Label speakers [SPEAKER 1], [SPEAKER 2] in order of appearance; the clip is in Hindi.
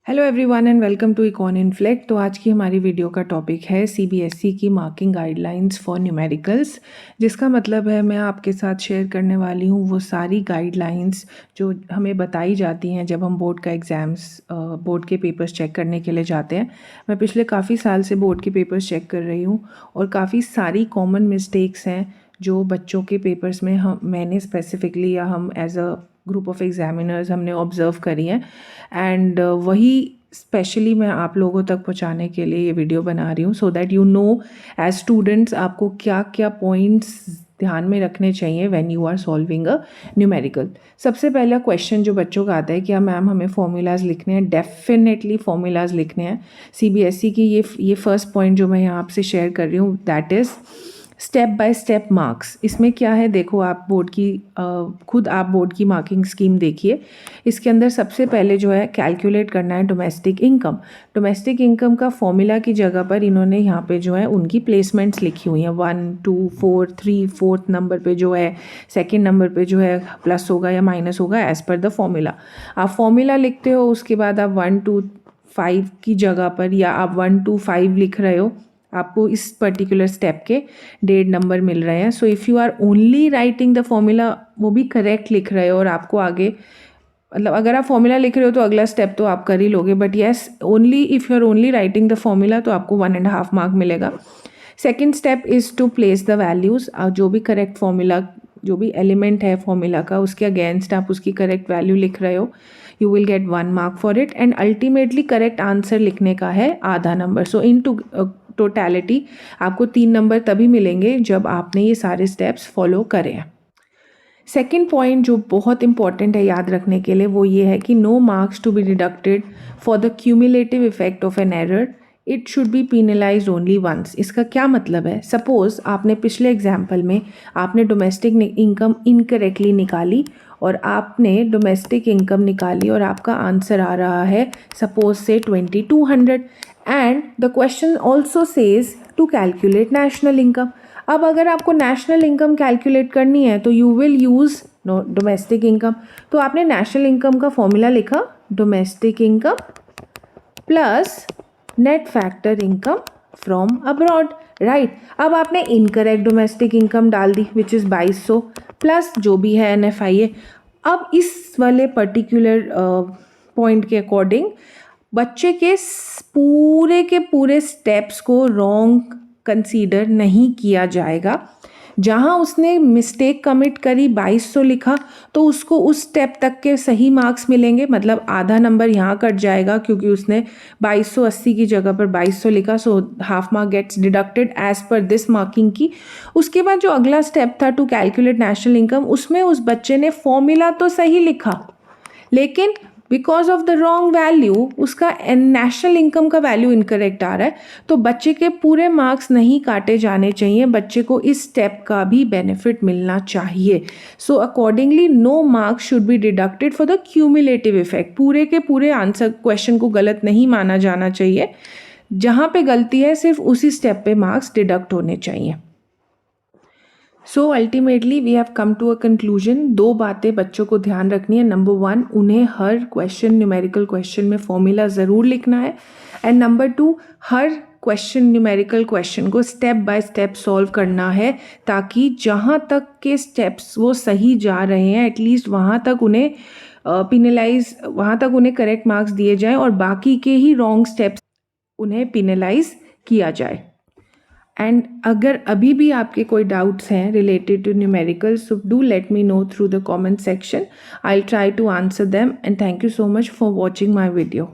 [SPEAKER 1] Hello everyone and welcome to Econ Inflect. तो आज की हमारी वीडियो का टॉपिक है सीबीएसई की मार्किंग गाइडलाइंस फॉर न्यूमेरिकल्स, जिसका मतलब है मैं आपके साथ शेयर करने वाली हूँ वो सारी गाइडलाइंस जो हमें बताई जाती हैं जब हम बोर्ड का बोर्ड के पेपर्स चेक करने के लिए जाते हैं। मैं पिछले काफ़ी साल से बोर्ड के पेपर्स चेक कर रही हूँ और काफ़ी सारी कॉमन मिस्टेक्स हैं जो बच्चों के पेपर्स में मैंने स्पेसिफिकली या हम as a group of examiners हमने ऑब्ज़र्व करी हैं एंड वही स्पेशली मैं आप लोगों तक पहुंचाने के लिए ये वीडियो बना रही हूँ so that you know as students आपको क्या क्या पॉइंट्स ध्यान में रखने चाहिए when you are solving a numerical. सबसे पहला क्वेश्चन जो बच्चों का आता है क्या मैम हमें फॉर्मूलाज लिखने हैं? डेफिनेटली फॉर्मूलाज लिखने हैं। सीबीएसई की ये फर्स्ट पॉइंट जो मैं यहाँ आपसे शेयर कर रही हूँ that is step by step marks. इसमें क्या है देखो, आप बोर्ड की खुद आप बोर्ड की मार्किंग स्कीम देखिए। इसके अंदर सबसे पहले जो है कैलकुलेट करना है डोमेस्टिक इनकम। डोमेस्टिक इनकम का फॉर्मूला की जगह पर इन्होंने यहाँ पे जो है उनकी प्लेसमेंट्स लिखी हुई हैं 1 2 4 3। फोर्थ नंबर पे जो है, सेकेंड नंबर पे जो है प्लस होगा या माइनस होगा एज पर द फॉर्मूला। आप फॉर्मूला लिखते हो, उसके बाद आप 1 2 5 की जगह पर या आप 1 2 5 लिख रहे हो, आपको इस पर्टिकुलर स्टेप के 1.5 नंबर मिल रहे हैं। So if you are only writing the formula, वो भी करेक्ट लिख रहे हो और आपको आगे मतलब अगर आप फॉर्मूला लिख रहे हो तो अगला स्टेप तो आप कर ही लोगे, but yes only if you are only writing the formula तो आपको 1.5 मार्क मिलेगा। Second step is to place the values. जो भी करेक्ट फॉर्मूला, जो भी एलिमेंट है फॉर्मूला का, उसके अगेंस्ट आप उसकी करेक्ट वैल्यू लिख रहे हो, you will get 1 mark for it. And ultimately correct answer लिखने का है आधा नंबर। सो इन टोटैलिटी आपको 3 नंबर तभी मिलेंगे जब आपने ये सारे स्टेप्स फॉलो करें। सेकेंड पॉइंट जो बहुत इंपॉर्टेंट है याद रखने के लिए वो ये है कि no marks to be deducted for the cumulative effect of an error, it should be penalise only once. इसका क्या मतलब है? सपोज आपने पिछले एग्जाम्पल में आपने डोमेस्टिक इनकम इनकरेक्टली निकाली और आपने डोमेस्टिक इनकम निकाली और आपका आंसर आ रहा है suppose say 2200 and the question also says to calculate national income. अब अगर आपको नेशनल इनकम कैलकुलेट करनी है तो you will use domestic income. तो आपने नेशनल इनकम का फॉर्मूला लिखा domestic income plus net factor income from abroad, right. अब आपने इनकरेक्ट डोमेस्टिक इनकम डाल दी विच इज़ 2200 प्लस जो भी है NFIA। अब इस वाले पर्टिकुलर पॉइंट के अकॉर्डिंग बच्चे के पूरे स्टेप्स को रॉन्ग कंसीडर नहीं किया जाएगा। जहां उसने मिस्टेक कमिट करी 2200 लिखा तो उसको उस स्टेप तक के सही मार्क्स मिलेंगे, मतलब आधा नंबर यहाँ कट जाएगा क्योंकि उसने 2280 की जगह पर 2200 लिखा। So half mark gets deducted as per this marking की। उसके बाद जो अगला स्टेप था टू कैलकुलेट नेशनल इनकम, उसमें उस बच्चे ने फॉर्मूला तो सही लिखा लेकिन because of the wrong value उसका नेशनल इनकम का वैल्यू इनकरेक्ट आ रहा है। तो बच्चे के पूरे मार्क्स नहीं काटे जाने चाहिए, बच्चे को इस स्टेप का भी बेनिफिट मिलना चाहिए। So accordingly no marks should be deducted for the cumulative effect. पूरे के पूरे आंसर क्वेश्चन को गलत नहीं माना जाना चाहिए, जहाँ पे गलती है सिर्फ उसी स्टेप पे मार्क्स डिडक्ट होने चाहिए। So ultimately we have come to a conclusion. 2 बातें बच्चों को ध्यान रखनी है। नंबर 1, उन्हें हर क्वेश्चन न्यूमेरिकल क्वेश्चन में फॉर्मूला ज़रूर लिखना है। And number 2, her question numerical question को स्टेप बाय स्टेप सॉल्व करना है ताकि जहाँ तक के स्टेप्स वो सही जा रहे हैं एटलीस्ट वहाँ तक उन्हें वहाँ तक उन्हें करेक्ट मार्क्स दिए जाएँ और बाकी के ही रॉन्ग स्टेप्स उन्हें पिनलाइज किया जाए। एंड अगर अभी भी आपके कोई डाउट्स हैं related to numericals, so do let me know through the comment section. I'll try to answer them, and thank you so much for watching my video.